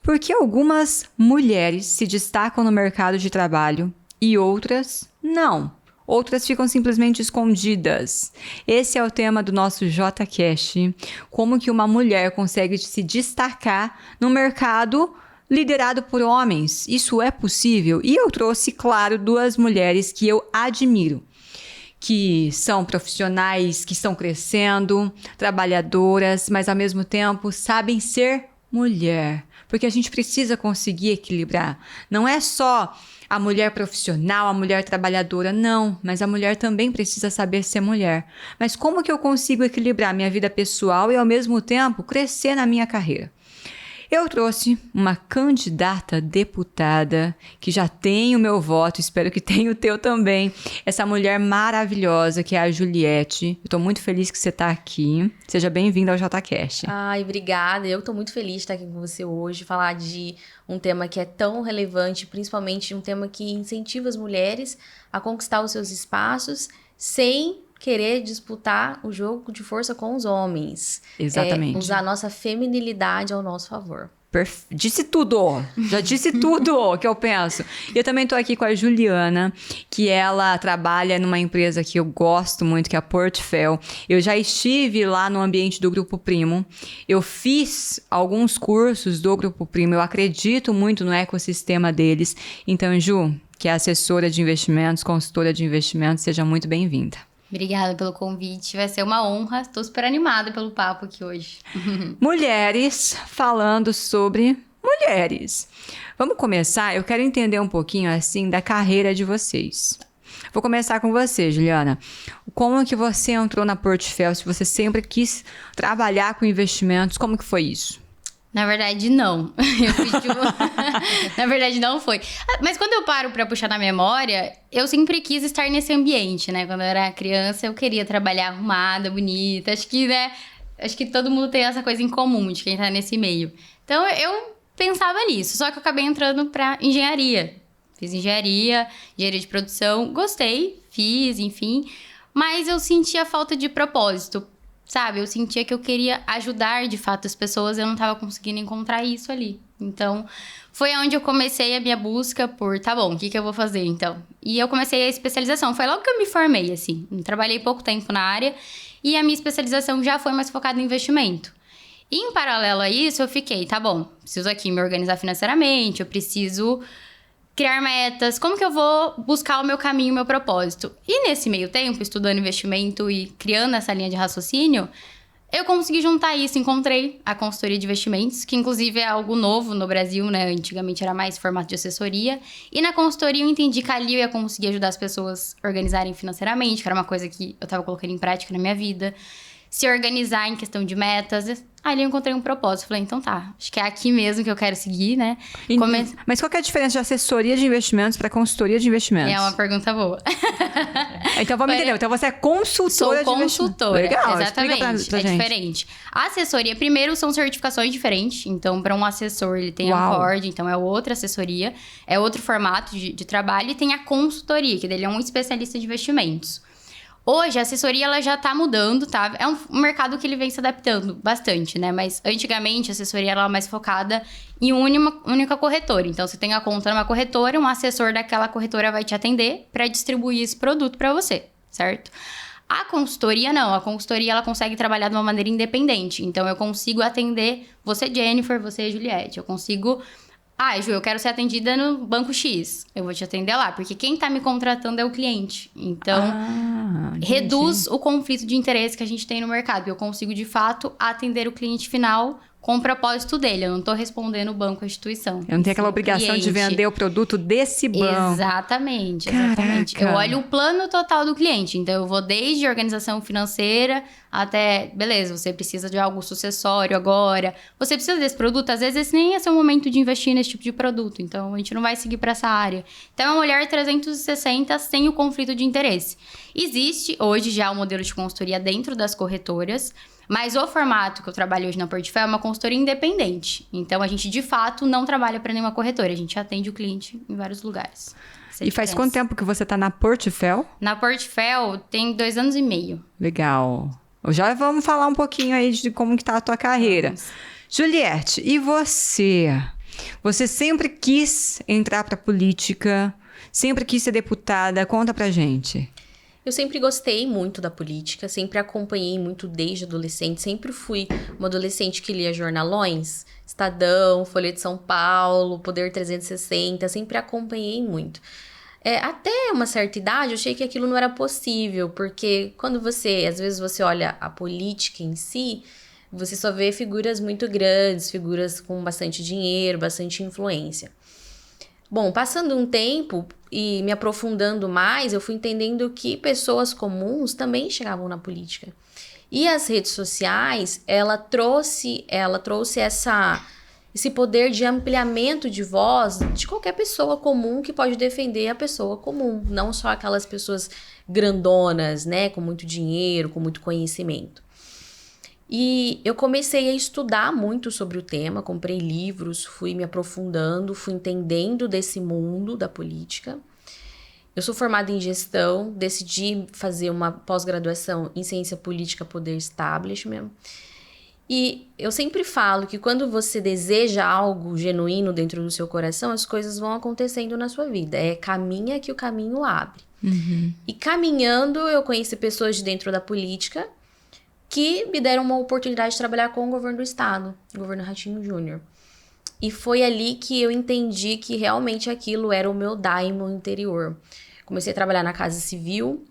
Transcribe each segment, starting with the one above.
Por que algumas mulheres se destacam no mercado de trabalho e outras não? Outras ficam simplesmente escondidas. Esse é o tema do nosso JCast. Como que uma mulher consegue se destacar no mercado liderado por homens? Isso é possível? E eu trouxe, claro, duas mulheres que eu admiro, que são profissionais, que estão crescendo, trabalhadoras, mas ao mesmo tempo sabem ser mulher. Porque a gente precisa conseguir equilibrar. Não é só a mulher profissional, a mulher trabalhadora, não. Mas a mulher também precisa saber ser mulher. Mas como que eu consigo equilibrar minha vida pessoal e ao mesmo tempo crescer na minha carreira? Eu trouxe uma candidata deputada que já tem o meu voto, espero que tenha o teu também. Essa mulher maravilhosa que é a Juliette. Eu tô muito feliz que você tá aqui. Seja bem-vinda ao JCast. Ai, obrigada. Eu tô muito feliz de estar aqui com você hoje, falar de um tema que é tão relevante, principalmente um tema que incentiva as mulheres a conquistar os seus espaços sem querer disputar o jogo de força com os homens. Exatamente. Usar a nossa feminilidade ao nosso favor. Disse tudo, já disse tudo que eu penso. E eu também tô aqui com a Juliana, que ela trabalha numa empresa que eu gosto muito, que é a Portfel. Eu já estive lá no ambiente do Grupo Primo. Eu fiz alguns cursos do Grupo Primo. Eu acredito muito no ecossistema deles. Então, Ju, que é assessora de investimentos, consultora de investimentos, seja muito bem-vinda. Obrigada pelo convite, vai ser uma honra. Estou super animada pelo papo aqui hoje. Mulheres falando sobre mulheres. Vamos começar? Eu quero entender um pouquinho assim da carreira de vocês. Vou começar com você, Juliana. Como que você entrou na Portfel? Se você sempre quis trabalhar com investimentos, como que foi isso? Na verdade, não. Na verdade, não foi. Mas quando eu paro pra puxar na memória, eu sempre quis estar nesse ambiente, né? Quando eu era criança, eu queria trabalhar arrumada, bonita. Acho que todo mundo tem essa coisa em comum de quem tá nesse meio. Então, eu pensava nisso. Só que eu acabei entrando pra engenharia. Fiz engenharia de produção. Gostei, fiz, enfim. Mas eu sentia falta de propósito. Sabe, eu sentia que eu queria ajudar, de fato, as pessoas. Eu não estava conseguindo encontrar isso ali. Então, foi onde eu comecei a minha busca por... Tá bom, o que eu vou fazer, então? E eu comecei a especialização. Foi logo que eu me formei, assim. Trabalhei pouco tempo na área. E a minha especialização já foi mais focada em investimento. E, em paralelo a isso, eu fiquei... Tá bom, preciso aqui me organizar financeiramente. Eu preciso criar metas, como que eu vou buscar o meu caminho, o meu propósito? E nesse meio tempo, estudando investimento e criando essa linha de raciocínio, eu consegui juntar isso, encontrei a consultoria de investimentos, que inclusive é algo novo no Brasil, né? Antigamente era mais formato de assessoria. E na consultoria eu entendi que ali eu ia conseguir ajudar as pessoas a organizarem financeiramente, que era uma coisa que eu estava colocando em prática na minha vida. Se organizar em questão de metas. Ali eu encontrei um propósito. Falei, então tá, acho que é aqui mesmo que eu quero seguir, né? Mas qual que é a diferença de assessoria de investimentos para consultoria de investimentos? É uma pergunta boa. Então vamos entender. Então você é consultora de investimentos. Sou consultora, legal, exatamente. Pra é gente. Diferente. A assessoria, primeiro, são certificações diferentes. Então, para um assessor, ele tem a Ford, então é outra assessoria. É outro formato de trabalho. E tem a consultoria, que dele é um especialista de investimentos. Hoje, a assessoria ela já tá mudando, tá? É um mercado que ele vem se adaptando bastante, né? Mas, antigamente, a assessoria era mais focada em uma única corretora. Então, você tem a conta numa corretora, um assessor daquela corretora vai te atender para distribuir esse produto para você, certo? A consultoria, não. A consultoria, ela consegue trabalhar de uma maneira independente. Então, eu consigo atender você, Jennifer, você, Juliette. Eu consigo... Ju, eu quero ser atendida no banco X. Eu vou te atender lá, porque quem tá me contratando é o cliente. Então, reduz o conflito de interesse que a gente tem no mercado. Porque eu consigo, de fato, atender o cliente final com o propósito dele. Eu não tô respondendo o banco, a instituição. Eu não tenho aquela obrigação de vender o produto desse banco. Exatamente. Caraca. Eu olho o plano total do cliente. Então, eu vou desde organização financeira até... Beleza, você precisa de algo sucessório agora. Você precisa desse produto. Às vezes, esse nem é seu momento de investir nesse tipo de produto. Então, a gente não vai seguir para essa área. Então, é um olhar 360 sem o conflito de interesse. Existe hoje já o modelo de consultoria dentro das corretoras. Mas o formato que eu trabalho hoje na Portfel é uma consultoria independente. Então, a gente, de fato, não trabalha para nenhuma corretora. A gente atende o cliente em vários lugares. E faz quanto tempo que você está na Portfel? Na Portfel, tem 2 anos e meio. Legal. Já vamos falar um pouquinho aí de como que tá a tua carreira. Vamos. Juliette, e você? Você sempre quis entrar para política, sempre quis ser deputada. Conta pra gente. Eu sempre gostei muito da política, sempre acompanhei muito desde adolescente. Sempre fui uma adolescente que lia jornalões, Estadão, Folha de São Paulo, Poder 360, sempre acompanhei muito. Até uma certa idade, eu achei que aquilo não era possível, porque quando às vezes você olha a política em si, você só vê figuras muito grandes, figuras com bastante dinheiro, bastante influência. Bom, passando um tempo e me aprofundando mais, eu fui entendendo que pessoas comuns também chegavam na política. E as redes sociais, ela trouxe esse poder de ampliamento de voz de qualquer pessoa comum que pode defender a pessoa comum, não só aquelas pessoas grandonas, né, com muito dinheiro, com muito conhecimento. E eu comecei a estudar muito sobre o tema, comprei livros, fui me aprofundando, fui entendendo desse mundo da política. Eu sou formada em gestão, decidi fazer uma pós-graduação em ciência política, poder establishment. E eu sempre falo que quando você deseja algo genuíno dentro do seu coração, as coisas vão acontecendo na sua vida. Caminha que o caminho abre. Uhum. E caminhando, eu conheci pessoas de dentro da política que me deram uma oportunidade de trabalhar com o governo do estado, o governo Ratinho Júnior. E foi ali que eu entendi que realmente aquilo era o meu daimon interior. Comecei a trabalhar na Casa Civil,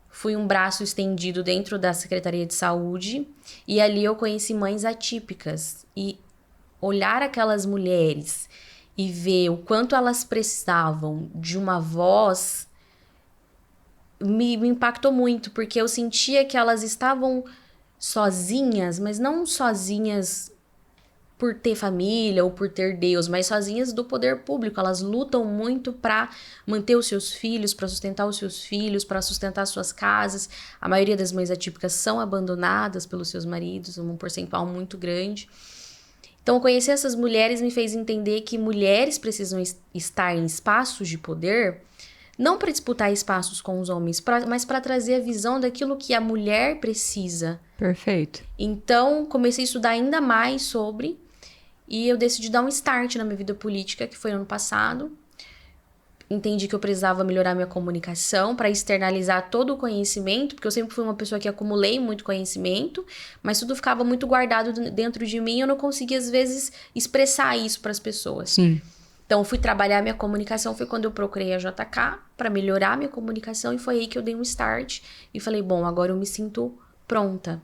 fui um braço estendido dentro da Secretaria de Saúde, e ali eu conheci mães atípicas. E olhar aquelas mulheres e ver o quanto elas precisavam de uma voz me impactou muito, porque eu sentia que elas estavam sozinhas, mas não sozinhas por ter família ou por ter Deus, mas sozinhas do poder público. Elas lutam muito para manter os seus filhos, para sustentar os seus filhos, para sustentar suas casas. A maioria das mães atípicas são abandonadas pelos seus maridos, um percentual muito grande. Então, conhecer essas mulheres me fez entender que mulheres precisam estar em espaços de poder, não para disputar espaços com os homens, mas para trazer a visão daquilo que a mulher precisa. Perfeito. Então, comecei a estudar ainda mais sobre, e eu decidi dar um start na minha vida política, que foi ano passado. Entendi que eu precisava melhorar minha comunicação para externalizar todo o conhecimento, porque eu sempre fui uma pessoa que acumulei muito conhecimento, mas tudo ficava muito guardado dentro de mim e eu não conseguia, às vezes, expressar isso para as pessoas. Sim. Então, fui trabalhar minha comunicação, foi quando eu procurei a JK para melhorar minha comunicação, e foi aí que eu dei um start e falei, bom, agora eu me sinto pronta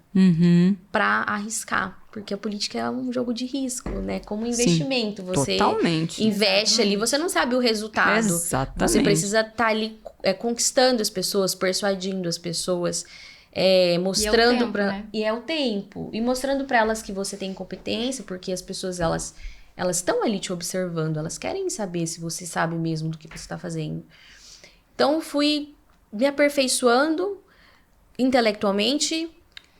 para arriscar, porque a política é um jogo de risco, né? Como investimento, Sim, você totalmente. investe ali, você não sabe o resultado. Exatamente. Você precisa estar ali conquistando as pessoas, persuadindo as pessoas, mostrando E é o tempo, né? E é o tempo. E mostrando para elas que você tem competência, porque as pessoas, elas estão ali te observando, elas querem saber se você sabe mesmo do que você está fazendo. Então, fui me aperfeiçoando intelectualmente,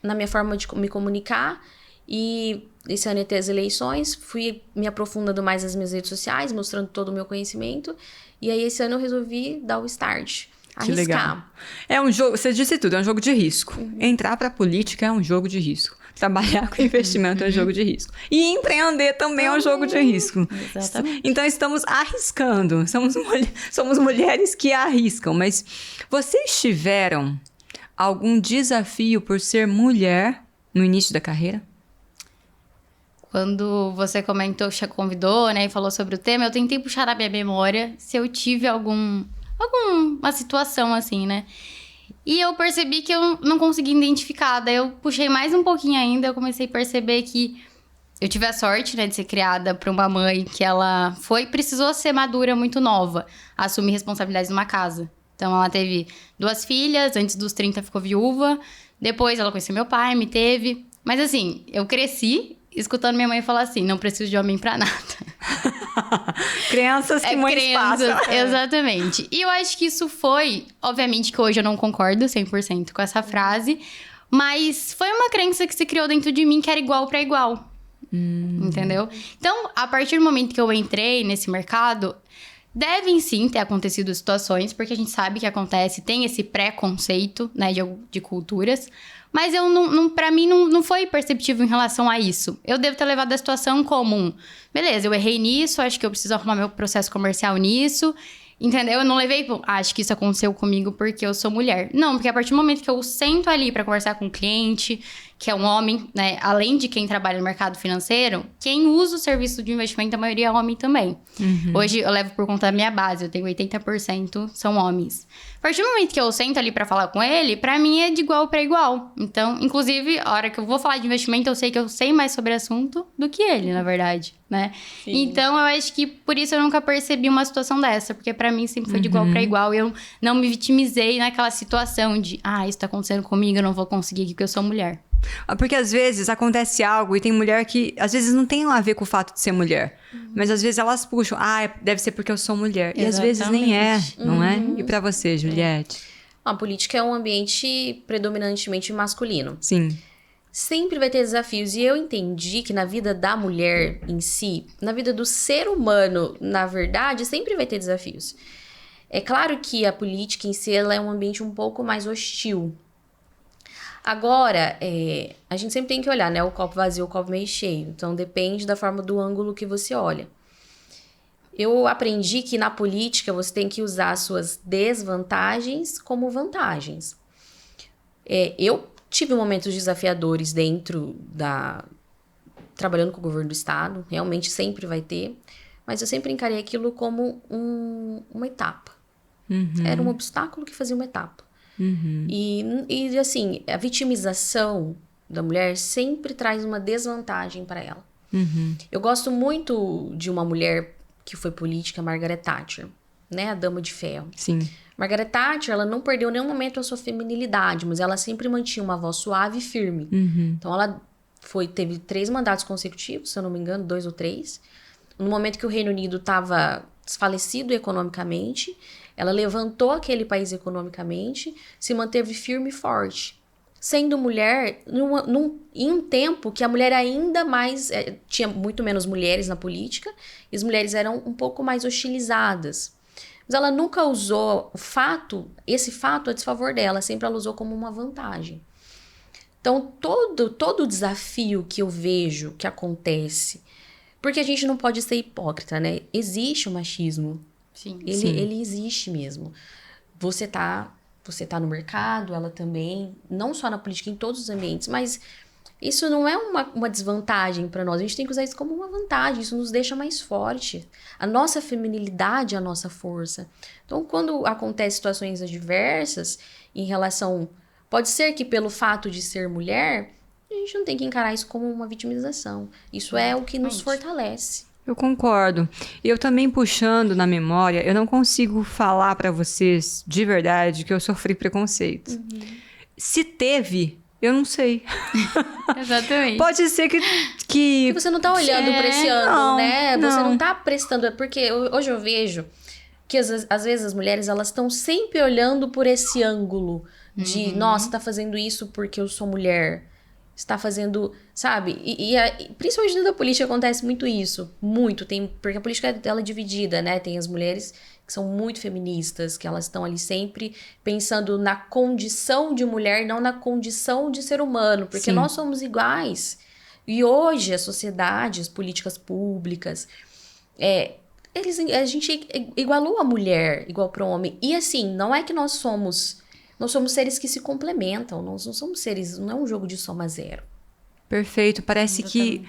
na minha forma de me comunicar, e esse ano ia ter as eleições, fui me aprofundando mais nas minhas redes sociais, mostrando todo o meu conhecimento, e aí esse ano eu resolvi dar o start, arriscar. Que legal. É um jogo, você disse tudo, é um jogo de risco. Entrar pra política é um jogo de risco. Trabalhar com investimento é um jogo de risco. E empreender também é um jogo de risco. Exatamente. Então, estamos arriscando. Somos mulheres que arriscam. Mas vocês tiveram algum desafio por ser mulher no início da carreira? Quando você convidou, né, e falou sobre o tema, eu tentei puxar na minha memória se eu tive alguma situação assim, né? E eu percebi que eu não conseguia identificar. Daí eu puxei mais um pouquinho ainda, eu comecei a perceber que eu tive a sorte, né, de ser criada por uma mãe que ela precisou ser madura muito nova, assumir responsabilidades numa casa. Então, ela teve 2 filhas, antes dos 30 ficou viúva, depois ela conheceu meu pai, me teve. Mas assim, eu cresci escutando minha mãe falar assim, não preciso de homem pra nada. Crenças que mães passam. Exatamente. E eu acho que isso foi, obviamente que hoje eu não concordo 100% com essa frase, mas foi uma crença que se criou dentro de mim que era igual pra igual. Entendeu? Então, a partir do momento que eu entrei nesse mercado, Devem sim ter acontecido situações, porque a gente sabe que acontece, tem esse preconceito, né, de culturas. Mas pra mim não foi perceptível em relação a isso. Eu devo ter levado a situação como beleza, eu errei nisso, acho que eu preciso arrumar meu processo comercial nisso. Entendeu? Eu não levei, acho que isso aconteceu comigo porque eu sou mulher. Não, porque a partir do momento que eu sento ali pra conversar com o cliente, que é um homem, né? Além de quem trabalha no mercado financeiro, quem usa o serviço de investimento, a maioria é homem também. Hoje eu levo por conta da minha base, eu tenho 80% são homens. A partir do momento que eu sento ali pra falar com ele, pra mim é de igual pra igual. Então, inclusive, a hora que eu vou falar de investimento, eu sei que eu sei mais sobre o assunto do que ele, na verdade, né? Sim. Então, eu acho que por isso eu nunca percebi uma situação dessa, porque pra mim sempre foi de igual pra igual. E eu não me vitimizei naquela situação de, isso tá acontecendo comigo, eu não vou conseguir porque eu sou mulher. Porque às vezes acontece algo e tem mulher que às vezes não tem a ver com o fato de ser mulher. Mas às vezes elas puxam, deve ser porque eu sou mulher. E às vezes nem é, não é? E pra você, Juliette? A política é um ambiente predominantemente masculino. Sim. Sempre vai ter desafios. E eu entendi que na vida da mulher em si, na vida do ser humano, na verdade, sempre vai ter desafios. É claro que a política em si ela é um ambiente um pouco mais hostil. Agora, a gente sempre tem que olhar, né? O copo vazio, o copo meio cheio. Então, depende da forma do ângulo que você olha. Eu aprendi que na política você tem que usar as suas desvantagens como vantagens. Eu tive momentos desafiadores dentro trabalhando com o governo do estado. Realmente sempre vai ter. Mas eu sempre encarei aquilo como uma etapa. Era um obstáculo que fazia uma etapa. E assim, a vitimização da mulher sempre traz uma desvantagem para ela. Eu gosto muito de uma mulher que foi política, Margaret Thatcher, né? A Dama de Ferro. Sim. Margaret Thatcher, ela não perdeu em nenhum momento a sua feminilidade, mas ela sempre mantinha uma voz suave e firme. Então, ela teve 3 mandatos consecutivos, se eu não me engano, 2 ou 3. No momento que o Reino Unido estava desfalecido economicamente, ela levantou aquele país economicamente, se manteve firme e forte. Sendo mulher, em um tempo que a mulher ainda mais... tinha muito menos mulheres na política, e as mulheres eram um pouco mais hostilizadas. Mas ela nunca usou esse fato a desfavor dela, sempre ela usou como uma vantagem. Então, todo desafio que eu vejo que acontece... Porque a gente não pode ser hipócrita, né? Existe o machismo. Sim. Ele existe mesmo. Você tá no mercado, ela também, não só na política, em todos os ambientes, mas isso não é uma desvantagem para nós. A gente tem que usar isso como uma vantagem, isso nos deixa mais forte. A nossa feminilidade é a nossa força. Então, quando acontecem situações adversas em relação... Pode ser que pelo fato de ser mulher, a gente não tem que encarar isso como uma vitimização. Isso é o que nos fortalece. Eu concordo. E eu também puxando na memória, eu não consigo falar pra vocês de verdade que eu sofri preconceito. Se teve, eu não sei. Exatamente. Pode ser que... Porque você não tá olhando pra esse ângulo, né? Você não. não tá prestando... Porque hoje eu vejo que às vezes as mulheres, elas estão sempre olhando por esse ângulo de, nossa, tá fazendo isso porque eu sou mulher. Está fazendo, sabe? E principalmente dentro da política acontece muito isso. Muito. Porque a política ela é dividida, né? Tem as mulheres que são muito feministas, que elas estão ali sempre pensando na condição de mulher, não na condição de ser humano. Porque nós somos iguais. E hoje a sociedade, as políticas públicas, a gente igualou a mulher igual para o homem. E assim, não é que nós somos seres que se complementam, nós não somos seres, não é um jogo de soma zero. Perfeito, parece que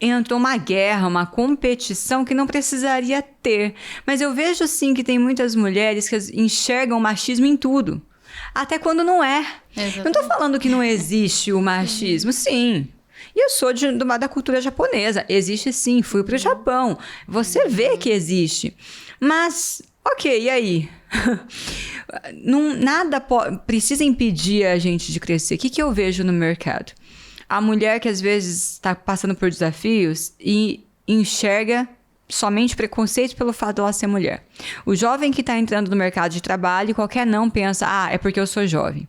entrou uma guerra, uma competição que não precisaria ter. Mas eu vejo sim que tem muitas mulheres que enxergam o machismo em tudo, até quando não é. Exatamente. Eu não tô falando que não existe o machismo, sim. E eu sou da cultura japonesa, existe sim, fui pro Japão, você vê que existe. Mas, ok, e aí? Nada precisa impedir a gente de crescer. O que eu vejo no mercado? A mulher que às vezes está passando por desafios e enxerga somente preconceito pelo fato de ela ser mulher. O jovem que está entrando no mercado de trabalho, qualquer não pensa, é porque eu sou jovem.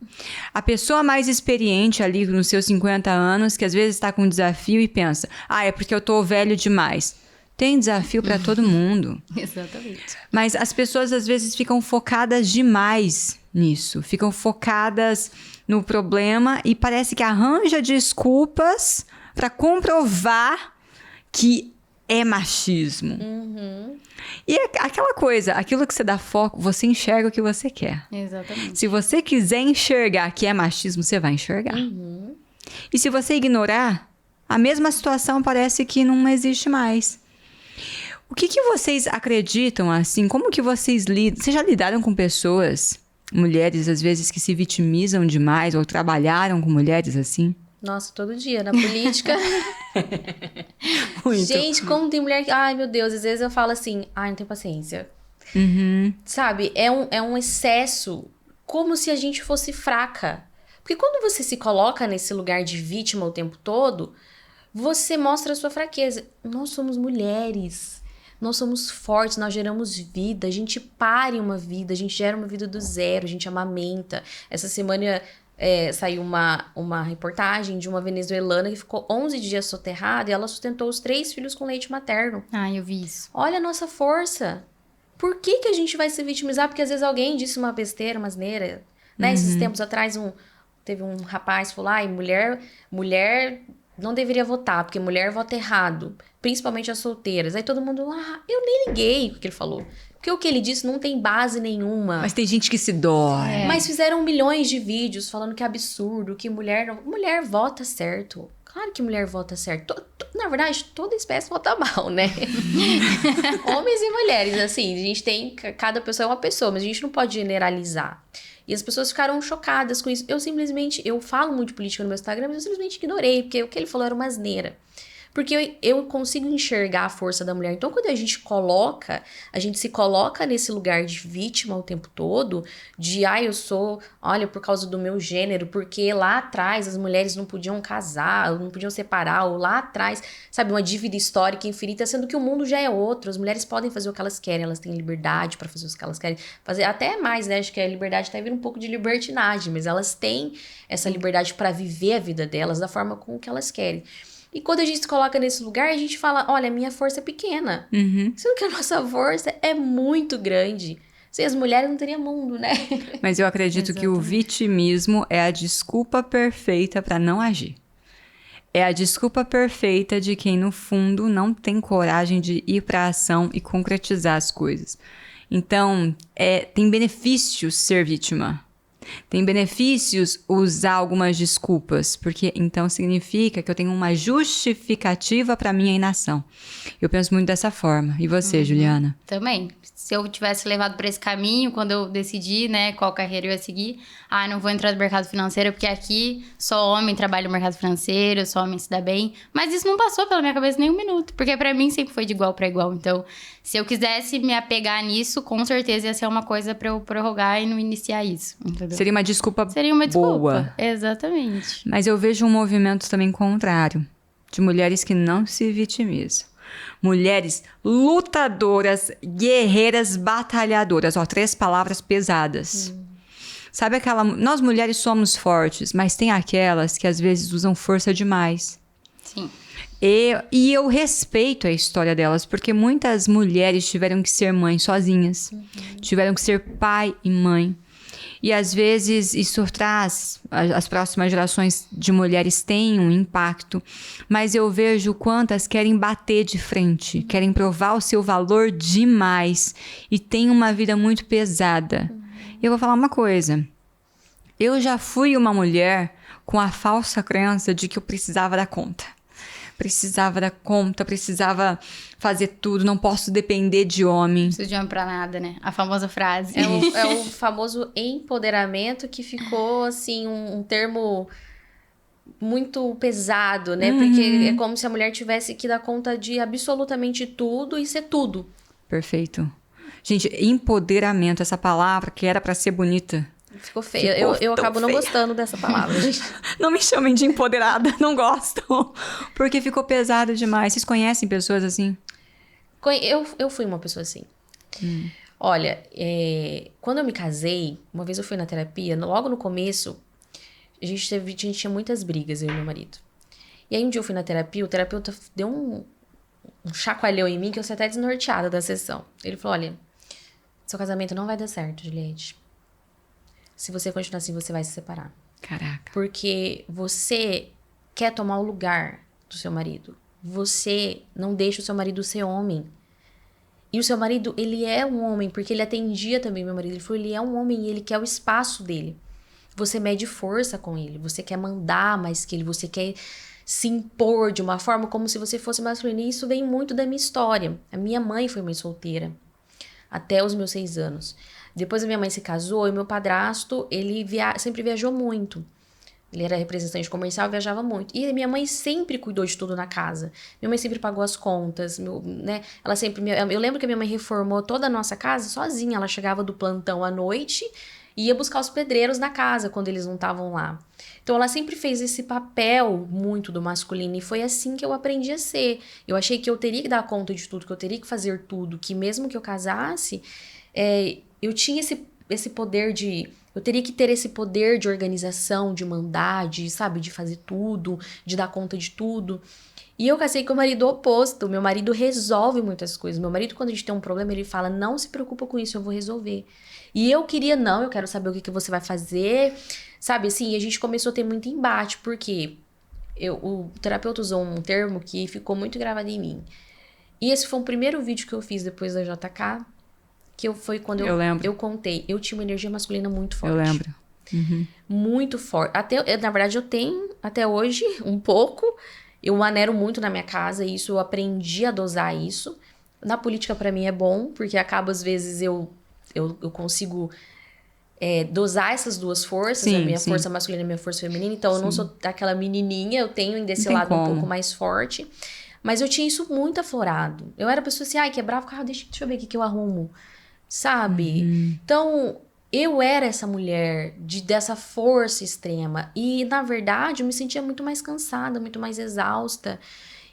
A pessoa mais experiente ali nos seus 50 anos, que às vezes está com um desafio e pensa, é porque eu tô velho demais. Tem desafio para todo mundo. Exatamente. Mas as pessoas às vezes ficam focadas demais nisso. Ficam focadas no problema e parece que arranja desculpas para comprovar que é machismo. E é aquela coisa, aquilo que você dá foco, você enxerga o que você quer. Exatamente. Se você quiser enxergar que é machismo, você vai enxergar. E se você ignorar, a mesma situação parece que não existe mais. O que vocês acreditam, assim? Como que vocês lidam? Vocês já lidaram com pessoas, mulheres, às vezes, que se vitimizam demais ou trabalharam com mulheres assim? Nossa, todo dia na política. Muito. Gente, como tem mulher que... Ai, meu Deus, às vezes eu falo assim, ai, não tenho paciência. Sabe, é um excesso, como se a gente fosse fraca. Porque quando você se coloca nesse lugar de vítima o tempo todo, você mostra a sua fraqueza. Nós somos mulheres, nós somos fortes, nós geramos vida, a gente pare uma vida, a gente gera uma vida do zero, a gente amamenta. Essa semana saiu uma reportagem de uma venezuelana que ficou 11 dias soterrada e ela sustentou os 3 filhos com leite materno. Ah, eu vi isso. Olha a nossa força. Por que a gente vai se vitimizar? Porque às vezes alguém disse uma besteira, uma asneira. Né? Esses tempos atrás teve um rapaz que falou, ai, mulher não deveria votar, porque mulher vota errado. Principalmente as solteiras. Aí todo mundo, eu nem liguei o que ele falou. Porque o que ele disse não tem base nenhuma. Mas tem gente que se dói. Mas fizeram milhões de vídeos falando que é absurdo, que mulher vota certo. Claro que mulher vota certo. Na verdade, toda espécie vota mal, né? Homens e mulheres, assim, a gente tem... Cada pessoa é uma pessoa, mas a gente não pode generalizar. E as pessoas ficaram chocadas com isso. Eu falo muito de política no meu Instagram, mas eu simplesmente ignorei, porque o que ele falou era uma asneira. Porque eu consigo enxergar a força da mulher. Então, quando a gente se coloca nesse lugar de vítima o tempo todo, de, olha, por causa do meu gênero, porque lá atrás as mulheres não podiam casar, não podiam separar, ou lá atrás, sabe, uma dívida histórica infinita, sendo que o mundo já é outro. As mulheres podem fazer o que elas querem, elas têm liberdade para fazer o que elas querem fazer, até mais, né? Acho que a liberdade tá vindo um pouco de libertinagem, mas elas têm essa liberdade para viver a vida delas da forma com que elas querem. E quando a gente se coloca nesse lugar, a gente fala, olha, a minha força é pequena. Sendo que a nossa força é muito grande. Sem as mulheres não teria mundo, né? Mas eu acredito que o vitimismo é a desculpa perfeita para não agir. É a desculpa perfeita de quem, no fundo, não tem coragem de ir para a ação e concretizar as coisas. Então, tem benefícios ser vítima. Tem benefícios usar algumas desculpas, porque então significa que eu tenho uma justificativa para minha inação. Eu penso muito dessa forma. E você, Juliana? Também. Se eu tivesse levado para esse caminho, quando eu decidi, né, qual carreira eu ia seguir, não vou entrar no mercado financeiro, porque aqui só homem trabalha no mercado financeiro, só homem se dá bem. Mas isso não passou pela minha cabeça nem um minuto, porque para mim sempre foi de igual para igual. Então, se eu quisesse me apegar nisso, com certeza ia ser uma coisa para eu prorrogar e não iniciar isso, entendeu? Seria uma desculpa desculpa. boa. Exatamente. Mas eu vejo um movimento também contrário, de mulheres que não se vitimizam. Mulheres lutadoras, guerreiras, batalhadoras. 3 palavras pesadas. Sabe aquela... Nós mulheres somos fortes, mas tem aquelas que às vezes usam força demais. Sim. E eu respeito a história delas, porque muitas mulheres tiveram que ser mães sozinhas. Tiveram que ser pai e mãe. E às vezes isso traz, as próximas gerações de mulheres têm um impacto, mas eu vejo quantas querem bater de frente, querem provar o seu valor demais e têm uma vida muito pesada. Eu vou falar uma coisa, eu já fui uma mulher com a falsa crença de que eu precisava dar conta. Precisava fazer tudo, não posso depender de homem. Não preciso de homem pra nada, né? A famosa frase. É o famoso empoderamento que ficou, assim, um termo muito pesado, né? Porque é como se a mulher tivesse que dar conta de absolutamente tudo e ser tudo. Perfeito. Gente, empoderamento, essa palavra que era pra ser bonita. Ficou feia. Eu acabo não gostando dessa palavra, gente. Não me chamem de empoderada, não gosto. Porque ficou pesado demais. Vocês conhecem pessoas assim? Eu fui uma pessoa assim. Olha, quando eu me casei, uma vez eu fui na terapia, logo no começo, a gente tinha muitas brigas, eu e meu marido. E aí um dia eu fui na terapia, o terapeuta deu um chacoalhão em mim que eu saí até desnorteada da sessão. Ele falou, olha, seu casamento não vai dar certo, Juliette. Se você continuar assim, você vai se separar. Caraca. Porque você quer tomar o lugar do seu marido. Você não deixa o seu marido ser homem. E o seu marido, ele é um homem, porque ele atendia também meu marido. Ele falou, ele é um homem e ele quer o espaço dele. Você mede força com ele, você quer mandar mais que ele, você quer se impor de uma forma como se você fosse masculino. E isso vem muito da minha história. A minha mãe foi mãe solteira até os meus 6 anos. Depois a minha mãe se casou e meu padrasto, ele sempre viajou muito. Ele era representante comercial e viajava muito. E minha mãe sempre cuidou de tudo na casa. Minha mãe sempre pagou as contas, né? Ela sempre... Eu lembro que a minha mãe reformou toda a nossa casa sozinha. Ela chegava do plantão à noite e ia buscar os pedreiros na casa quando eles não estavam lá. Então ela sempre fez esse papel muito do masculino e foi assim que eu aprendi a ser. Eu achei que eu teria que dar conta de tudo, que eu teria que fazer tudo, que mesmo que eu casasse, eu tinha esse poder de... Eu teria que ter esse poder de organização, de mandar, sabe, de fazer tudo, de dar conta de tudo. E eu casei com o marido oposto. Meu marido resolve muitas coisas. Meu marido, quando a gente tem um problema, ele fala, não se preocupa com isso, eu vou resolver. E eu queria, não, eu quero saber o que você vai fazer. Sabe, assim, e a gente começou a ter muito embate, porque o terapeuta usou um termo que ficou muito gravado em mim. E esse foi o primeiro vídeo que eu fiz depois da JK, foi quando eu contei. Eu tinha uma energia masculina muito forte. Eu lembro. Uhum. Muito forte. Na verdade, eu tenho, até hoje, um pouco. Eu manero muito na minha casa, e isso eu aprendi a dosar isso. Na política, pra mim, é bom, porque acaba, às vezes, eu consigo dosar essas duas forças, sim, a minha força masculina e a minha força feminina. Então, eu não sou aquela menininha, eu tenho ainda esse lado um pouco mais forte. Mas eu tinha isso muito aflorado. Eu era a pessoa assim, ai, quebrava o carro, deixa eu ver o que eu arrumo. Sabe? Uhum. Então, eu era essa mulher dessa força extrema. E, na verdade, eu me sentia muito mais cansada, muito mais exausta.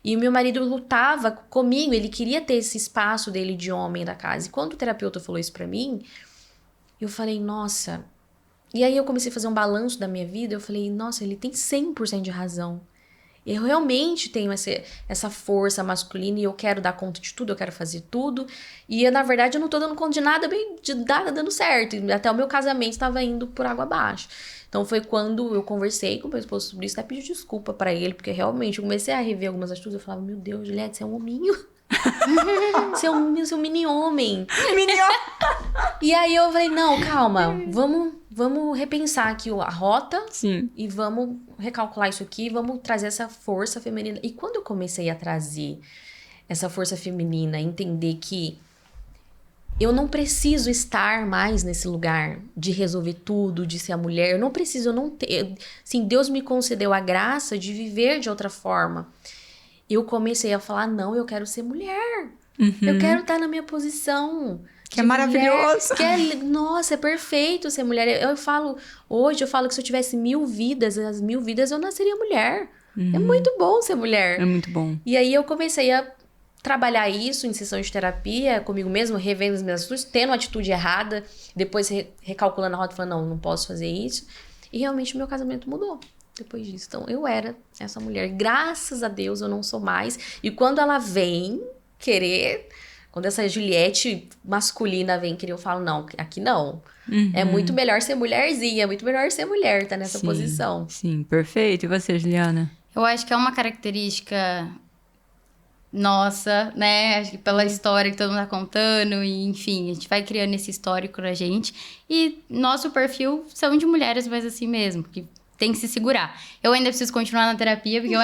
E o meu marido lutava comigo, ele queria ter esse espaço dele de homem da casa. E quando o terapeuta falou isso pra mim, eu falei, nossa... E aí eu comecei a fazer um balanço da minha vida, eu falei, nossa, ele tem 100% de razão. Eu realmente tenho essa força masculina e eu quero dar conta de tudo, eu quero fazer tudo. E, na verdade, eu não tô dando conta de nada dando certo. E até o meu casamento estava indo por água abaixo. Então, foi quando eu conversei com o meu esposo sobre isso, até pedi desculpa pra ele, porque realmente eu comecei a rever algumas atitudes. Eu falava, meu Deus, Juliette, você é um hominho. Você é um mini homem. E aí eu falei, não, calma, vamos repensar aqui a rota. Sim. E vamos recalcular isso aqui, vamos trazer essa força feminina. E quando eu comecei a trazer essa força feminina, entender que eu não preciso estar mais nesse lugar de resolver tudo, de ser a mulher, eu não preciso, assim, Deus me concedeu a graça de viver de outra forma. Eu comecei a falar, não, eu quero ser mulher. Uhum. Eu quero estar na minha posição. Que é maravilhoso. Nossa, é perfeito ser mulher. Hoje eu falo que se eu tivesse 1000 vidas, as 1000 vidas eu nasceria mulher. Uhum. É muito bom ser mulher. É muito bom. E aí eu comecei a trabalhar isso em sessão de terapia comigo mesmo, revendo as minhas atitudes, tendo a atitude errada, depois recalculando a rota e falando, não posso fazer isso. E realmente o meu casamento mudou depois disso. Então, eu era essa mulher. Graças a Deus, eu não sou mais. E quando ela vem querer... Quando essa Juliette masculina vem querer, eu falo, não, aqui não. Uhum. É muito melhor ser mulherzinha, é muito melhor ser mulher, tá nessa posição. Sim, perfeito. E você, Juliana? Eu acho que é uma característica nossa, né? Acho que pela história que todo mundo tá contando, e enfim, a gente vai criando esse histórico na gente. E nosso perfil são de mulheres, mas assim mesmo, que tem que se segurar. Eu ainda preciso continuar na terapia, porque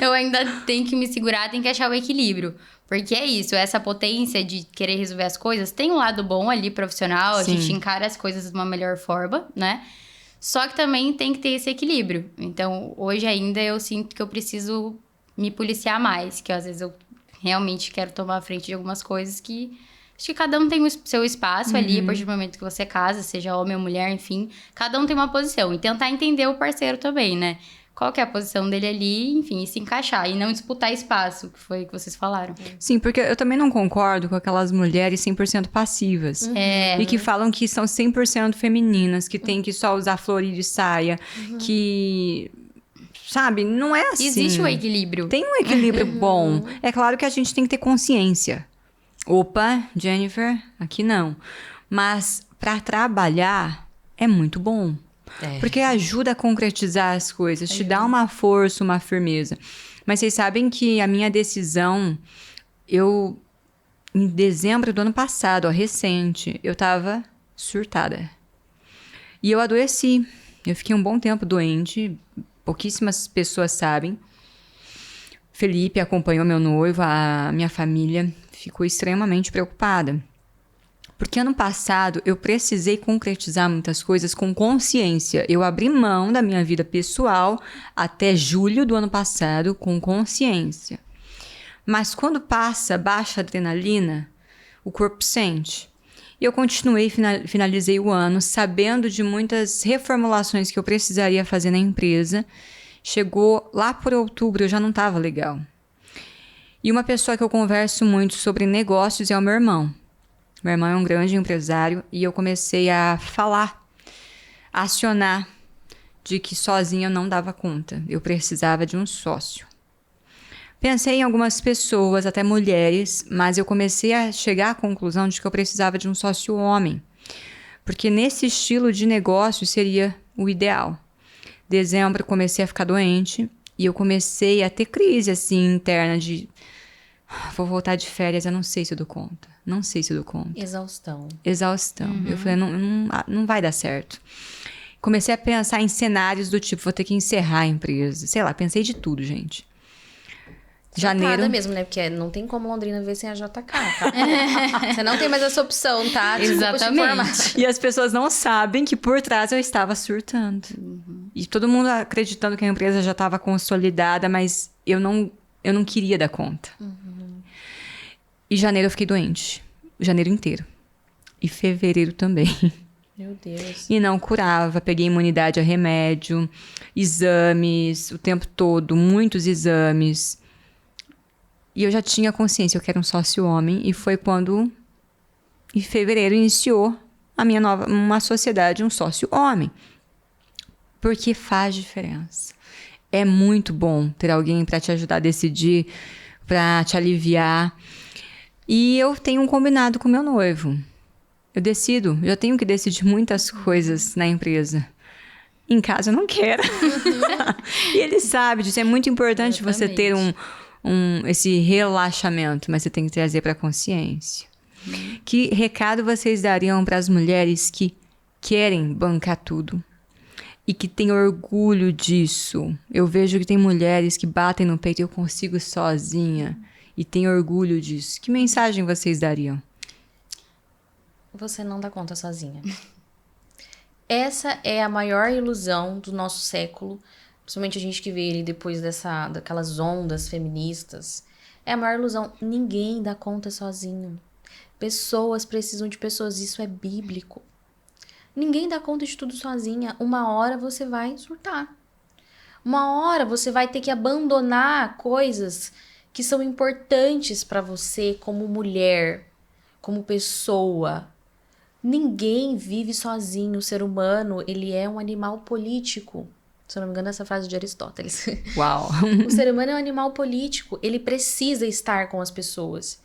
eu ainda tenho que me segurar, tenho que achar o equilíbrio. Porque é isso, essa potência de querer resolver as coisas, tem um lado bom ali, profissional, a gente encara as coisas de uma melhor forma, né? Só que também tem que ter esse equilíbrio. Então, hoje ainda eu sinto que eu preciso me policiar mais, que às vezes eu realmente quero tomar a frente de algumas coisas que... Acho que cada um tem o seu espaço ali, a partir do momento que você casa, seja homem ou mulher, enfim. Cada um tem uma posição. E tentar entender o parceiro também, né? Qual que é a posição dele ali, enfim, e se encaixar. E não disputar espaço, que foi o que vocês falaram. Sim, porque eu também não concordo com aquelas mulheres 100% passivas. E que falam que são 100% femininas, que tem que só usar flor de saia, que... sabe? Não é assim. Existe o equilíbrio. Tem um equilíbrio bom. É claro que a gente tem que ter consciência. Opa, Jennifer, aqui não. Mas para trabalhar é muito bom. Porque ajuda a concretizar as coisas, te dá uma força, uma firmeza. Mas vocês sabem que a minha decisão, em dezembro do ano passado, ó, recente, eu tava surtada. E eu adoeci. Eu fiquei um bom tempo doente, pouquíssimas pessoas sabem. Felipe acompanhou meu noivo, a minha família ficou extremamente preocupada. Porque ano passado eu precisei concretizar muitas coisas com consciência. Eu abri mão da minha vida pessoal até julho do ano passado com consciência. Mas quando baixa a adrenalina, o corpo sente. E eu continuei, finalizei o ano sabendo de muitas reformulações que eu precisaria fazer na empresa. Chegou lá por outubro, eu já não estava legal. E uma pessoa que eu converso muito sobre negócios é o meu irmão. Meu irmão é um grande empresário e eu comecei a falar, a acionar de que sozinha eu não dava conta. Eu precisava de um sócio. Pensei em algumas pessoas, até mulheres, mas eu comecei a chegar à conclusão de que eu precisava de um sócio homem. Porque nesse estilo de negócio seria o ideal. Dezembro eu comecei a ficar doente e eu comecei a ter crise assim interna de... Vou voltar de férias, eu não sei se eu dou conta. Não sei se eu dou conta. Exaustão. Eu falei, não vai dar certo. Comecei a pensar em cenários do tipo, vou ter que encerrar a empresa. Sei lá, pensei de tudo, gente. Janeiro. Nada mesmo, né? Porque não tem como Londrina ver sem a JK, tá? Você não tem mais essa opção, tá? Desculpa te informar. E as pessoas não sabem que por trás eu estava surtando. E todo mundo acreditando que a empresa já estava consolidada, mas eu não queria dar conta. E janeiro eu fiquei doente. Janeiro inteiro. E fevereiro também. Meu Deus. E não curava. Peguei imunidade a remédio, exames, o tempo todo, muitos exames. E eu já tinha consciência, eu quero um sócio homem. E foi quando, em fevereiro, iniciou uma sociedade, um sócio homem. Porque faz diferença. É muito bom ter alguém para te ajudar a decidir, para te aliviar. E eu tenho um combinado com meu noivo. Eu já tenho que decidir muitas coisas na empresa. Em casa eu não quero. E ele sabe disso. É muito importante você ter esse relaxamento, mas você tem que trazer para a consciência. Que recado vocês dariam para as mulheres que querem bancar tudo e que têm orgulho disso? Eu vejo que tem mulheres que batem no peito, eu consigo sozinha, e têm orgulho disso. Que mensagem vocês dariam? Você não dá conta sozinha. Essa é a maior ilusão do nosso século, principalmente a gente que vê ele depois daquelas ondas feministas. É a maior ilusão. Ninguém dá conta sozinho. Pessoas precisam de pessoas. Isso é bíblico. Ninguém dá conta de tudo sozinha. Uma hora você vai surtar. Uma hora você vai ter que abandonar coisas que são importantes para você como mulher, como pessoa. Ninguém vive sozinho. O ser humano, ele é um animal político. Se eu não me engano, essa frase de Aristóteles. Uau! O ser humano é um animal político. Ele precisa estar com as pessoas.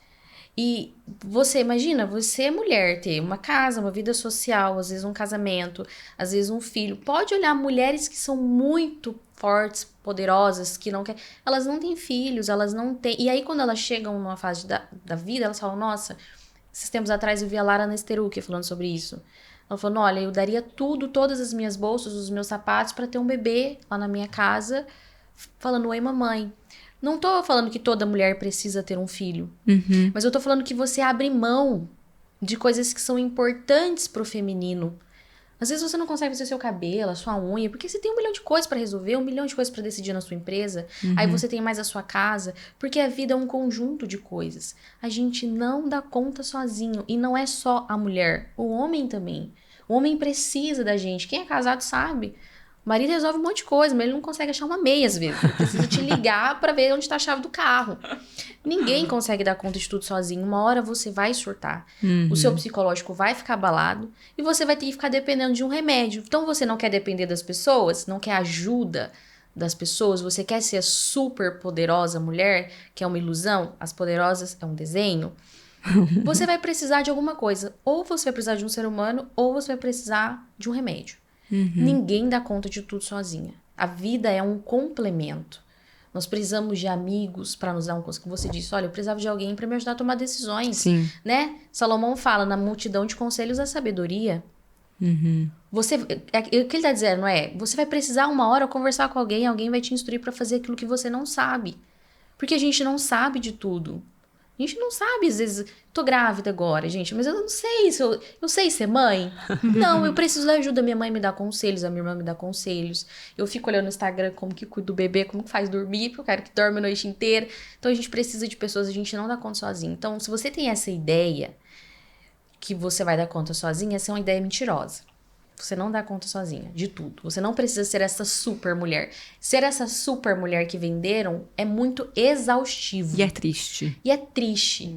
E você, imagina, você é mulher, ter uma casa, uma vida social, às vezes um casamento, às vezes um filho. Pode olhar mulheres que são muito fortes, poderosas, que não querem... Elas não têm filhos, elas não têm... E aí, quando elas chegam numa fase da vida, elas falam, nossa, esses tempos atrás eu vi a Lara Nesteruque falando sobre isso. Ela falou, olha, eu daria tudo, todas as minhas bolsas, os meus sapatos, pra ter um bebê lá na minha casa, falando, oi, mamãe. Não tô falando que toda mulher precisa ter um filho, mas eu tô falando que você abre mão de coisas que são importantes pro feminino. Às vezes você não consegue fazer seu cabelo, a sua unha, porque você tem 1 milhão de coisas pra resolver, 1 milhão de coisas pra decidir na sua empresa. Aí você tem mais a sua casa, porque a vida é um conjunto de coisas. A gente não dá conta sozinho, e não é só a mulher, o homem também. O homem precisa da gente. Quem é casado sabe. O marido resolve um monte de coisa, mas ele não consegue achar uma meia às vezes. Ele precisa te ligar pra ver onde tá a chave do carro. Ninguém consegue dar conta de tudo sozinho. Uma hora você vai surtar. O seu psicológico vai ficar abalado e você vai ter que ficar dependendo de um remédio. Então você não quer depender das pessoas, não quer ajuda, das pessoas, você quer ser a super poderosa mulher, que é uma ilusão, as poderosas é um desenho, você vai precisar de alguma coisa. Ou você vai precisar de um ser humano, ou você vai precisar de um remédio. Ninguém dá conta de tudo sozinha. A vida é um complemento. Nós precisamos de amigos para nos dar um conselho. Você disse, olha, eu precisava de alguém para me ajudar a tomar decisões. Sim. Né? Salomão fala, na multidão de conselhos, a sabedoria. Você, o que ele está dizendo, não é? Você vai precisar uma hora conversar com alguém, alguém vai te instruir para fazer aquilo que você não sabe. Porque a gente não sabe de tudo. A gente não sabe, às vezes, tô grávida agora, gente, mas eu não sei se eu sei ser mãe. Não, eu preciso da ajuda. Minha mãe me dá conselhos, a minha irmã me dá conselhos. Eu fico olhando no Instagram como que cuida do bebê, como que faz dormir, porque eu quero que dorme a noite inteira. Então a gente precisa de pessoas, a gente não dá conta sozinho. Então, se você tem essa ideia que você vai dar conta sozinha, essa é uma ideia mentirosa. Você não dá conta sozinha de tudo. Você não precisa ser essa super mulher. Ser essa super mulher que venderam é muito exaustivo. E é triste. E é triste.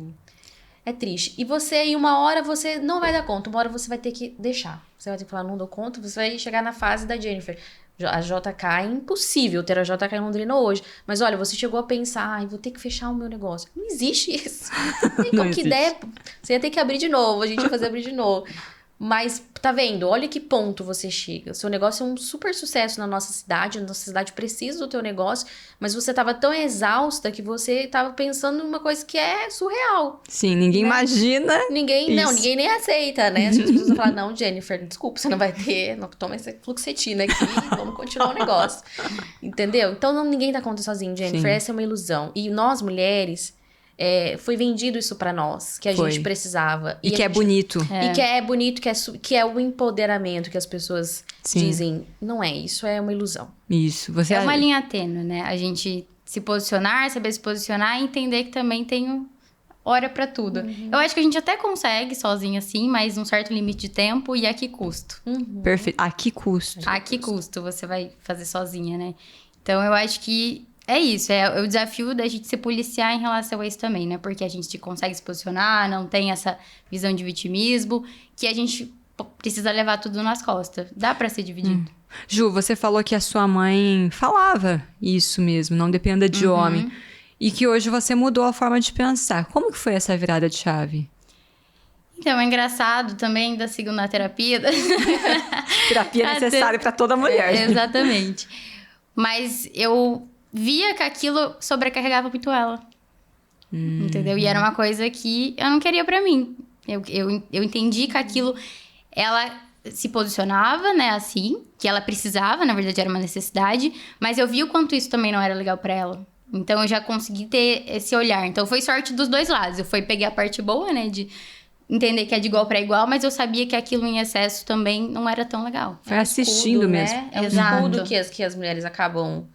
É triste. E você, em uma hora, você não vai dar conta. Uma hora você vai ter que deixar. Você vai ter que falar, não dou conta. Você vai chegar na fase da Jennifer. A JK é impossível ter a JK em Londrina hoje. Mas olha, você chegou a pensar, ai, vou ter que fechar o meu negócio. Não existe isso. Nem Não com que existe. ideia. Você ia ter que abrir de novo. A gente ia fazer abrir de novo. Mas, tá vendo? Olha que ponto você chega. O seu negócio é um super sucesso na nossa cidade. A nossa cidade precisa do teu negócio. Mas você tava tão exausta que você tava pensando numa coisa que é surreal. Sim, ninguém Né? imagina. Ninguém Isso. nem aceita, né? As pessoas vão falar, não, Jennifer, desculpa, você não vai ter. Não, toma essa fluoxetina aqui, vamos continuar o negócio. Entendeu? Então, ninguém dá conta sozinho, Jennifer. Sim. Essa é uma ilusão. E nós, mulheres, foi vendido isso pra nós, que a Foi. gente precisava. E a que é gente- bonito. E que é bonito, que é o empoderamento que as pessoas Sim. dizem. Não é, isso é uma ilusão. Isso. Você É uma linha tênue, né? A gente se posicionar, saber se posicionar e entender que também tem hora pra tudo. Eu acho que a gente até consegue sozinha assim, mas num certo limite de tempo e a que custo? Perfeito. A que custo? A que custo você vai fazer sozinha, né? Então eu acho que é isso, é o desafio da gente se policiar em relação a isso também, né? Porque a gente consegue se posicionar, não tem essa visão de vitimismo, que a gente precisa levar tudo nas costas. Dá pra ser dividido. Ju, você falou que a sua mãe falava isso mesmo, não dependa de homem. E que hoje você mudou a forma de pensar. Como que foi essa virada de chave? Então, é engraçado também da segunda terapia. Terapia é necessária para toda mulher. Exatamente. Mas eu via que aquilo sobrecarregava muito ela. Entendeu? E era uma coisa que eu não queria pra mim. Eu entendi que aquilo... Ela se posicionava, né, assim, que ela precisava, na verdade era uma necessidade, mas eu vi o quanto isso também não era legal pra ela. Então eu já consegui ter esse olhar. Então foi sorte dos dois lados. Eu peguei a parte boa, né, de entender que é de igual pra igual, mas eu sabia que aquilo em excesso também não era tão legal. Foi assistindo Escudo, mesmo. Né? É um Exato. escudo que as mulheres acabam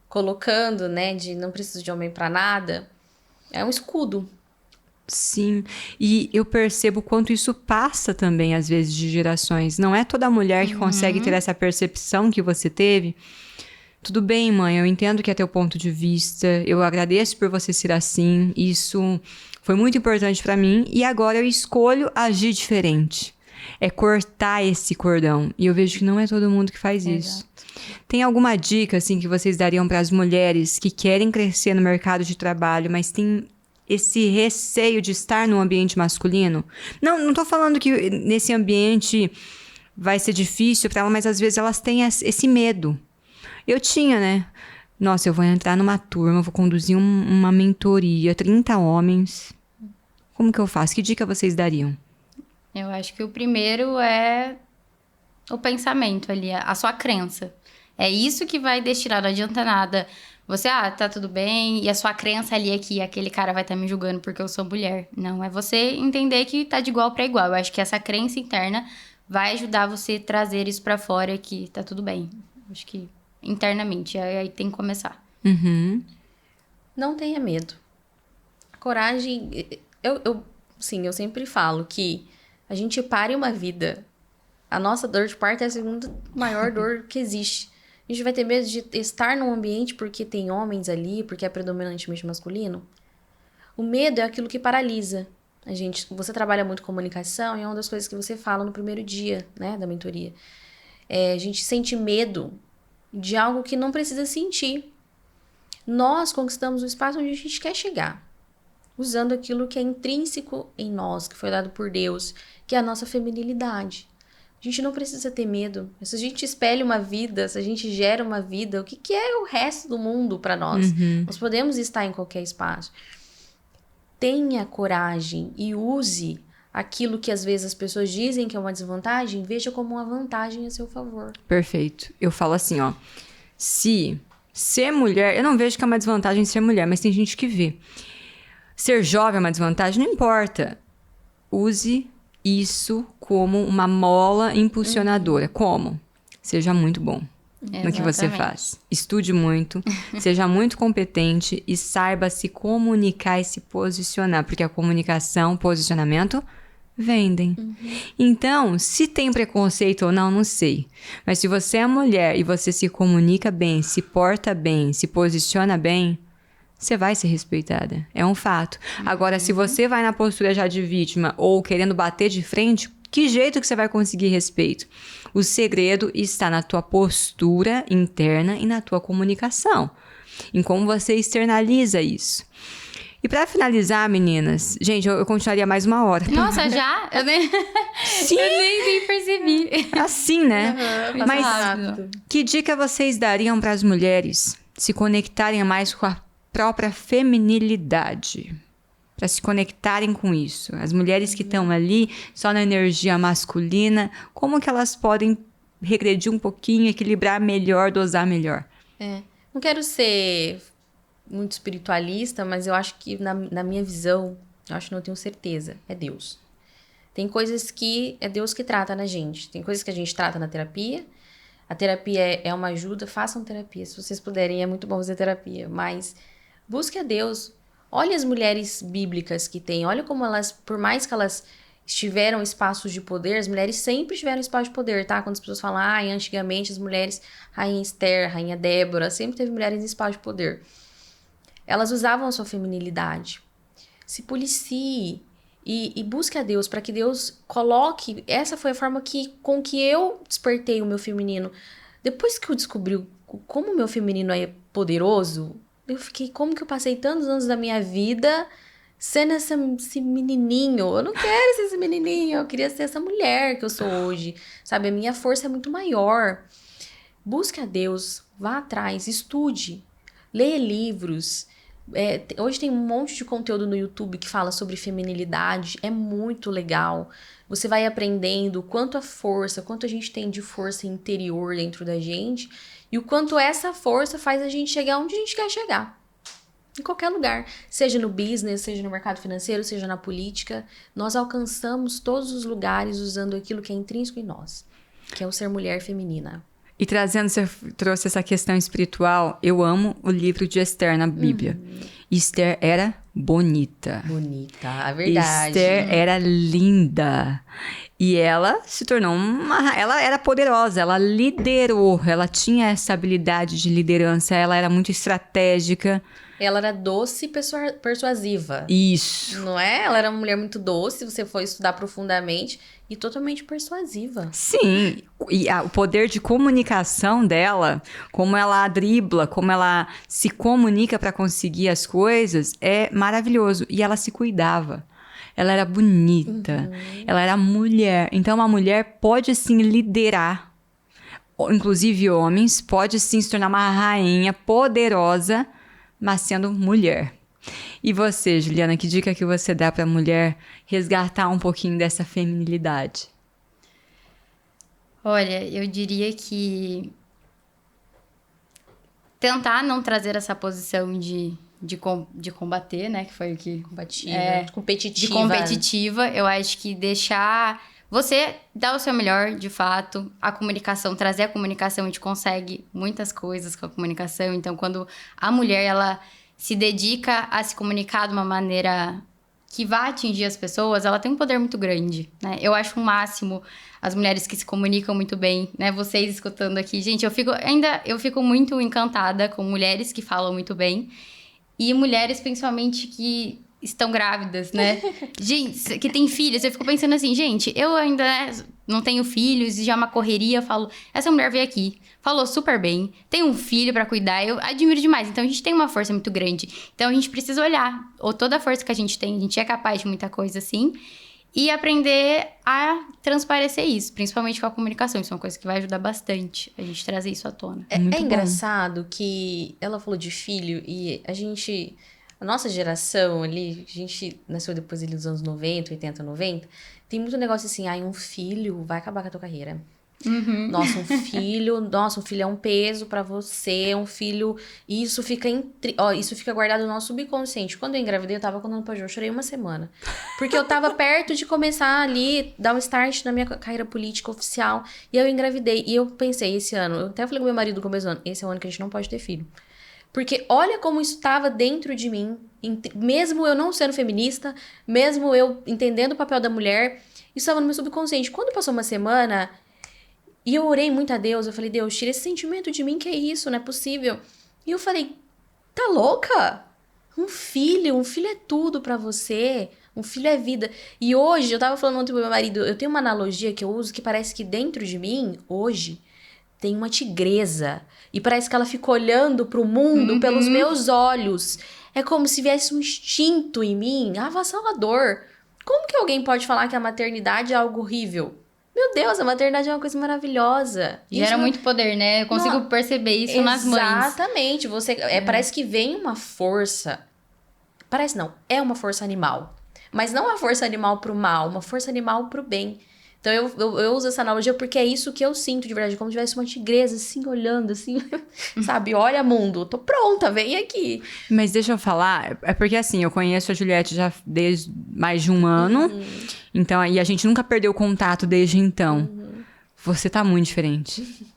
colocando, né? De não preciso de homem pra nada. É um escudo. Sim, e eu percebo o quanto isso passa também, às vezes, de gerações. Não é toda mulher que consegue ter essa percepção que você teve. Tudo bem, mãe, eu entendo que é teu ponto de vista, eu agradeço por você ser assim, isso foi muito importante pra mim, e agora eu escolho agir diferente. É cortar esse cordão, e eu vejo que não é todo mundo que faz isso. Tem alguma dica, assim, que vocês dariam para as mulheres que querem crescer no mercado de trabalho, mas tem esse receio de estar no ambiente masculino? Não tô falando que nesse ambiente vai ser difícil para ela, mas às vezes elas têm esse medo. Eu tinha, né? Nossa, eu vou entrar numa turma, vou conduzir uma mentoria, 30 homens. Como que eu faço? Que dica vocês dariam? Eu acho que o primeiro é o pensamento ali, a sua crença. É isso que vai destinar, não adianta nada. Você, tá tudo bem, e a sua crença ali é que aquele cara vai estar me julgando porque eu sou mulher. Não, é você entender que tá de igual pra igual. Eu acho que essa crença interna vai ajudar você a trazer isso pra fora, que tá tudo bem. Acho que internamente, aí tem que começar. Uhum. Não tenha medo. A coragem... Sim, eu sempre falo que a gente pare uma vida. A nossa dor de parto é a segunda maior dor que existe. A gente vai ter medo de estar num ambiente porque tem homens ali, porque é predominantemente masculino. O medo é aquilo que paralisa. Você trabalha muito comunicação e é uma das coisas que você fala no primeiro dia, né, da mentoria. A gente sente medo de algo que não precisa sentir. Nós conquistamos o espaço onde a gente quer chegar, usando aquilo que é intrínseco em nós, que foi dado por Deus, que é a nossa feminilidade. A gente não precisa ter medo. Se a gente espelha uma vida, se a gente gera uma vida, o que é o resto do mundo para nós? Nós podemos estar em qualquer espaço. Tenha coragem e use aquilo que às vezes as pessoas dizem que é uma desvantagem, veja como uma vantagem a seu favor. Perfeito. Eu falo assim, ó. Se ser mulher... Eu não vejo que é uma desvantagem ser mulher, mas tem gente que vê. Ser jovem é uma desvantagem? Não importa. Use isso como uma mola impulsionadora. Como? Seja muito bom no que você faz. Estude muito, seja muito competente e saiba se comunicar e se posicionar. Porque a comunicação, posicionamento, vendem. Então, se tem preconceito ou não, não sei. Mas se você é mulher e você se comunica bem, se porta bem, se posiciona bem, você vai ser respeitada. É um fato. Agora, se você vai na postura já de vítima ou querendo bater de frente, que jeito que você vai conseguir respeito? O segredo está na tua postura interna e na tua comunicação. Em como você externaliza isso. E pra finalizar, meninas, gente, eu continuaria mais 1 hora. Nossa, já? Eu nem, Sim. eu nem percebi. Assim, né? Mas rápido. que dica vocês dariam para as mulheres se conectarem mais com a própria feminilidade? Para se conectarem com isso. As mulheres que estão ali só na energia masculina, como que elas podem regredir um pouquinho, equilibrar melhor, dosar melhor? Não quero ser muito espiritualista, mas eu acho que na minha visão, eu acho que não tenho certeza, é Deus. Tem coisas que é Deus que trata na gente. Tem coisas que a gente trata na terapia. A terapia é uma ajuda, façam terapia. Se vocês puderem, é muito bom fazer terapia. Mas busque a Deus. Olha as mulheres bíblicas que tem. Olha como elas, por mais que elas estiveram em espaços de poder, as mulheres sempre tiveram espaço de poder, tá? Quando as pessoas falam, antigamente as mulheres, Rainha Esther, Rainha Débora, sempre teve mulheres em espaço de poder. Elas usavam a sua feminilidade. Se policie e busque a Deus para que Deus coloque... Essa foi a forma com que eu despertei o meu feminino. Depois que eu descobri como o meu feminino é poderoso, eu fiquei, como que eu passei tantos anos da minha vida sendo esse menininho? Eu não quero ser esse menininho, eu queria ser essa mulher que eu sou hoje. Sabe, a minha força é muito maior. Busque a Deus, vá atrás, estude, leia livros. Hoje tem um monte de conteúdo no YouTube que fala sobre feminilidade, é muito legal. Você vai aprendendo o quanto a força, quanto a gente tem de força interior dentro da gente e o quanto essa força faz a gente chegar onde a gente quer chegar. Em qualquer lugar, seja no business, seja no mercado financeiro, seja na política, nós alcançamos todos os lugares usando aquilo que é intrínseco em nós, que é o ser mulher feminina. E trazendo, você trouxe essa questão espiritual, eu amo o livro de Esther na Bíblia. Esther era bonita. Bonita, a verdade. Esther era linda. E ela se tornou ela era poderosa, ela liderou, ela tinha essa habilidade de liderança, ela era muito estratégica. Ela era doce e persuasiva. Isso. Não é? Ela era uma mulher muito doce, se você for estudar profundamente, e totalmente persuasiva. Sim, e o poder de comunicação dela, como ela dribla, como ela se comunica para conseguir as coisas, é maravilhoso. E ela se cuidava. Ela era bonita, ela era mulher. Então, uma mulher pode, sim, liderar, inclusive homens, pode, sim, se tornar uma rainha poderosa, mas sendo mulher. E você, Juliana, que dica que você dá para a mulher resgatar um pouquinho dessa feminilidade? Olha, eu diria que tentar não trazer essa posição de combater, né? Que foi o que... competitiva. Eu acho que deixar... Você dar o seu melhor, de fato. A comunicação, trazer a comunicação, a gente consegue muitas coisas com a comunicação. Então, quando a mulher, ela se dedica a se comunicar de uma maneira que vá atingir as pessoas, ela tem um poder muito grande, né? Eu acho o máximo as mulheres que se comunicam muito bem, né? Vocês escutando aqui. Gente, eu fico muito encantada com mulheres que falam muito bem. E mulheres, principalmente, que estão grávidas, né? Gente, que tem filhos. Eu fico pensando assim, gente, eu ainda não tenho filhos e já é uma correria. Eu falo, essa mulher veio aqui, falou super bem, tem um filho pra cuidar, eu admiro demais. Então, a gente tem uma força muito grande. Então, a gente precisa olhar toda a força que a gente tem. A gente é capaz de muita coisa, assim. E aprender a transparecer isso, principalmente com a comunicação. Isso é uma coisa que vai ajudar bastante a gente trazer isso à tona. É engraçado que ela falou de filho e a nossa geração ali, a gente nasceu depois ali dos anos 90, 80, 90, tem muito negócio assim, um filho vai acabar com a tua carreira. Uhum. Nossa, um filho é um peso pra você, um filho, e isso fica guardado no nosso subconsciente. Quando eu engravidei, eu tava contando pra Jo, eu chorei uma semana. Porque eu tava perto de começar ali, dar um start na minha carreira política oficial, e eu engravidei. E eu pensei, esse ano, eu até falei com meu marido no começo do ano, esse é o ano que a gente não pode ter filho. Porque olha como isso tava dentro de mim, mesmo eu não sendo feminista, mesmo eu entendendo o papel da mulher, isso tava no meu subconsciente. Quando passou uma semana... E eu orei muito a Deus, eu falei, Deus, tira esse sentimento de mim, que é isso, não é possível. E eu falei, tá louca? Um filho é tudo pra você, um filho é vida. E hoje, eu tava falando ontem pro meu marido, eu tenho uma analogia que eu uso que parece que dentro de mim, hoje, tem uma tigresa. E parece que ela fica olhando pro mundo pelos meus olhos. É como se viesse um instinto em mim, avassalador. Como que alguém pode falar que a maternidade é algo horrível? Meu Deus, a maternidade é uma coisa maravilhosa. Gera muito poder, né? Eu consigo perceber isso nas mães. Exatamente. Parece que vem uma força. Parece não, é uma força animal. Mas não uma força animal pro mal, uma força animal pro bem. Então eu uso essa analogia porque é isso que eu sinto de verdade. Como se tivesse uma tigresa assim, olhando assim, sabe? Olha, mundo, tô pronta, vem aqui. Mas deixa eu falar, é porque assim, eu conheço a Juliette já desde mais de um ano. Então, e a gente nunca perdeu contato desde então. Você tá muito diferente.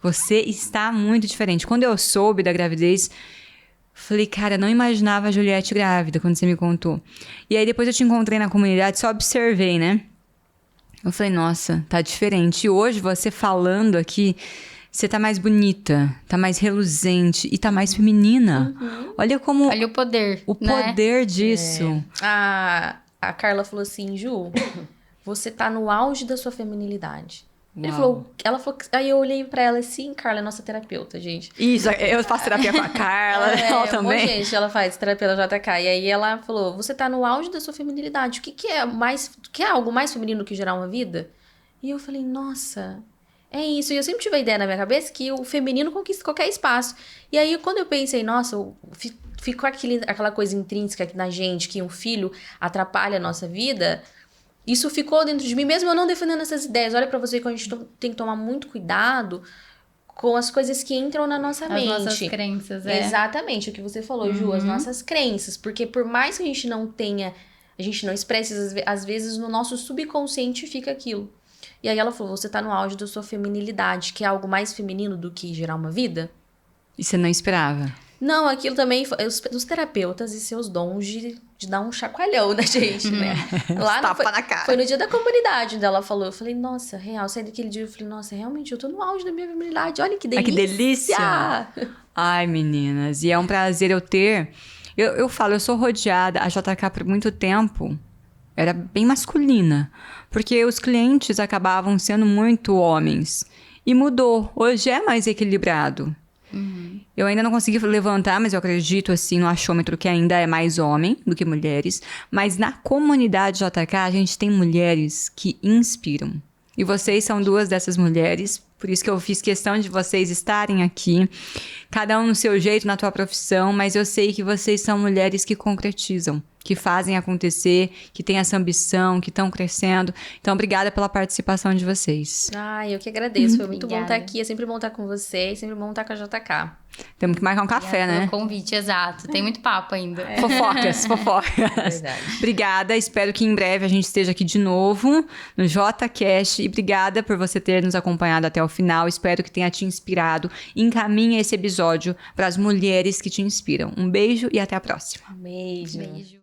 Você está muito diferente. Quando eu soube da gravidez, falei, cara, não imaginava a Juliette grávida quando você me contou. E aí depois eu te encontrei na comunidade, só observei, né? Eu falei, nossa, tá diferente. E hoje, você falando aqui, você tá mais bonita, tá mais reluzente e tá mais feminina. Olha como... Olha o poder, o poder disso. A Carla falou assim, Ju, você tá no auge da sua feminilidade. Ela falou, aí eu olhei pra ela assim, Carla é nossa terapeuta, gente. Isso, eu faço terapia com a Carla, ela também. Gente, ela faz terapia da JK. E aí ela falou, você tá no auge da sua feminilidade. O que é algo mais feminino que gerar uma vida? E eu falei, nossa, é isso. E eu sempre tive a ideia na minha cabeça que o feminino conquista qualquer espaço. E aí, quando eu pensei, nossa, ficou aquela coisa intrínseca na gente, que um filho atrapalha a nossa vida... Isso ficou dentro de mim, mesmo eu não defendendo essas ideias. Olha pra você que a gente tem que tomar muito cuidado com as coisas que entram na nossa mente. As nossas crenças, Exatamente, o que você falou, Ju, as nossas crenças. Porque por mais que a gente não tenha, a gente não expresse, às vezes no nosso subconsciente fica aquilo. E aí ela falou, você tá no auge da sua feminilidade, que é algo mais feminino do que gerar uma vida? E você não esperava? Não, aquilo também, os terapeutas e seus dons de dar um chacoalhão na gente, né? Lá Tapa na cara. Foi no dia da comunidade onde ela falou. Eu falei, nossa, real, saí daquele dia, eu falei, nossa, realmente, eu tô no auge da minha feminilidade, olha que delícia. Que delícia! Ai, meninas, e é um prazer eu ter... Eu falo, eu sou rodeada, a JK por muito tempo era bem masculina, porque os clientes acabavam sendo muito homens. E mudou, hoje é mais equilibrado. Eu ainda não consegui levantar, mas eu acredito assim no achômetro que ainda é mais homem do que mulheres. Mas na comunidade JK a gente tem mulheres que inspiram. E vocês são duas dessas mulheres, por isso que eu fiz questão de vocês estarem aqui. Cada um no seu jeito, na tua profissão, mas eu sei que vocês são mulheres que concretizam, que fazem acontecer, que têm essa ambição, que estão crescendo. Então, obrigada pela participação de vocês. Eu que agradeço. Foi muito Obrigada. bom estar aqui. É sempre bom estar com você e sempre bom estar com a JK. Temos que marcar um café, Obrigada né? pelo convite, exato. Tem muito papo ainda. Fofocas. Verdade. Obrigada, espero que em breve a gente esteja aqui de novo no JCast. E obrigada por você ter nos acompanhado até o final. Espero que tenha te inspirado. Encaminha esse episódio para as mulheres que te inspiram. Um beijo e até a próxima. Beijo. Beijo.